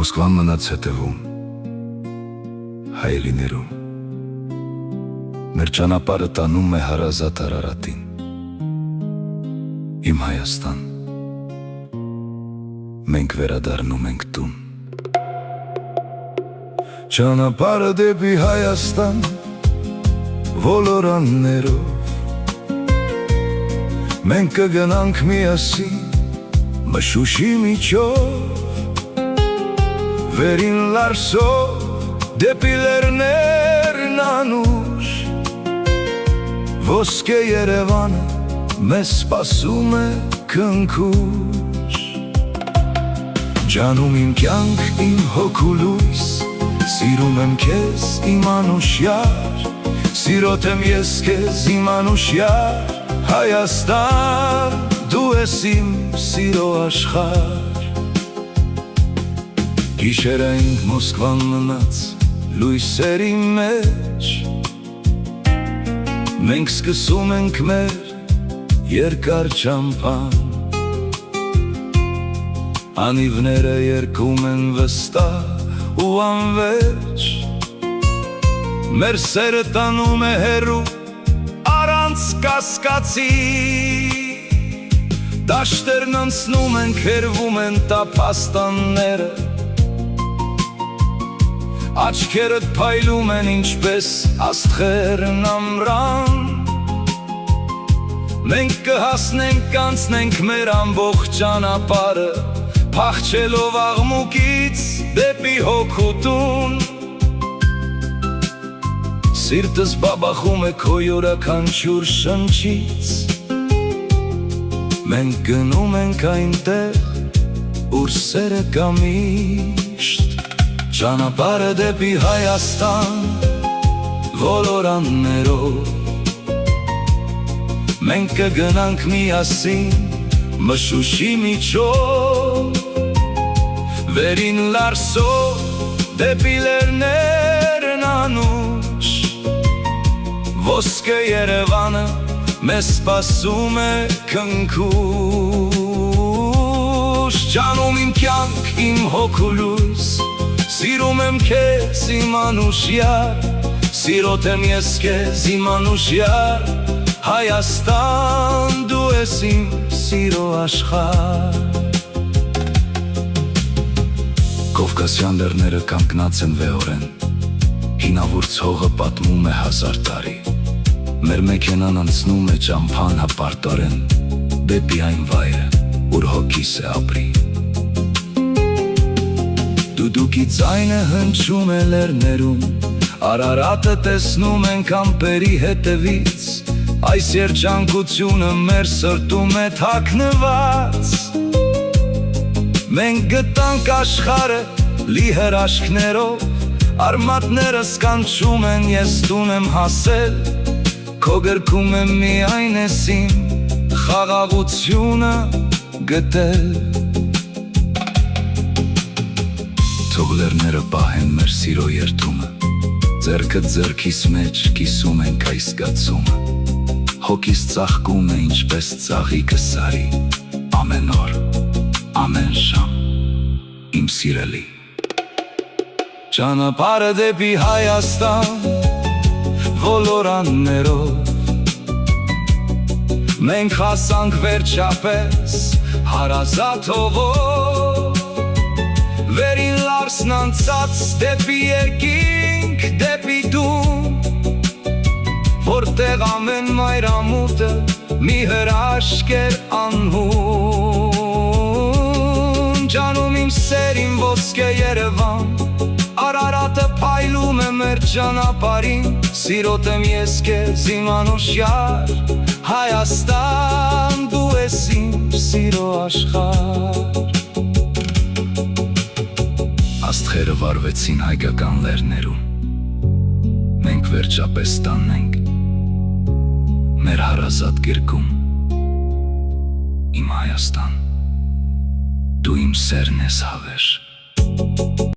Մոսկվան մնաց հետևում, հայելիներում, մեր ճանապարհը տանում է հարազատ Արարատին, իմ Հայաստան, մենք վերադառնում ենք տուն։ Ճանապարհը դեպի Հայաստան, ոլորաններով, մենք կգնանք միասին, մշուշի միջով, վերին լարսով, դեպի լեռներն անուշ, ոսկե Երևանը մեզ սպասում է քնքուշ։ Ջանում իմ կյանք, իմ հոգու լույս, սիրում եմ քեզ իմ անուշյար, սիրոտ եմ ես քեզ իմ անուշյար, Հայաստան, դու ես իմ սիրո աշխարհ։ Գիշերը ինք Մոսկվան մնաց լույսերի մեջ, մենք սկսում ենք մեր երկար ճամփան, անիվները երգում են վստահ ու անվերջ, մեր սերը տանում է հեռու առանց կասկածի, դաշտերն անցնում են, քերվում են տափաստանները, աչքերդ փայլում են ինչպես աստղերն ամռան, մենք կհասնենք, կանցնենք մեր ամբողջ ճանապարհը, փախչելով աղմուկից դեպի հոգու տուն։ Սիրտս բաբախում է քո յուրաքանչյուր շնչից, մենք գնում ենք այնտեղ, ուր սերը կա միշտ։ Ճանապարհը դեպի Հայաստան, ոլորաններով, մենք կգնանք միասին, մշուշի միջով, վերին լարսով, դեպի լեռներն անուշ, ոսկե Երևանը մեզ սպասում է քնքուշ։ Ջանում իմ կյանք, իմ հոգու լույս, սիրում եմ քեզ իմ անուշյար, սիրոտ եմ ես քեզ իմ անուշյար, Հայաստան, դու ես իմ սիրո աշխարհ։ Կովկասյան լեռները կանգնած են վեհորեն, հինավուրց հողը պատմում է 1000 տարի, մեր մեքենան անցնում է ճամփան հապարտորեն, դեպի այն վայրը, ուր հոգիս է ապրի։ Դուդուկի ձայնը հնչում է լեռներում, Արարատը տեսնում ենք ամպերի հետևից, այս երջանկությունը մեր սրտում է թաքնված, մենք գտանք աշխարհը լի հրաշքներով, արմատներս կանչում են, ես տուն եմ հասել, քո գրքում եմ միայն ես իմ խաղաղությունը գտել։ Թող լեռները պահեն մեր սիրո երդումը, ձեռքը ձեռքիս մեջ կիսում ենք այս զգացումը, հոգիս ծաղկում է ինչպես ծաղիկը սարի, ամեն օր, ամեն ժամ, իմ սիրելի։ Ճանապարհը դեպի Հայաստան, ոլորաններով, մենք հասանք վերջապես հարազատ հողով, վերին լարսն անցած դեպի երկինք, դեպի տուն, որտեղ ամեն մայրամուտը մի հրաշք էր անհուն։ Ջանում իմ սեր, իմ ոսկե Երևան, Արարատը փայլում է մեր ճանապարհին, սիրոտ եմ ես քեզ իմ անուշյար, Հայաստան, դու ես իմ սիրո աշխարհ։ Աստղերը վառվեցին հայկական լեռներում, մենք վերջապես տանենք մեր հարազատ գրկում, իմ Հայաստան, դու իմ սերն ես հավերժ։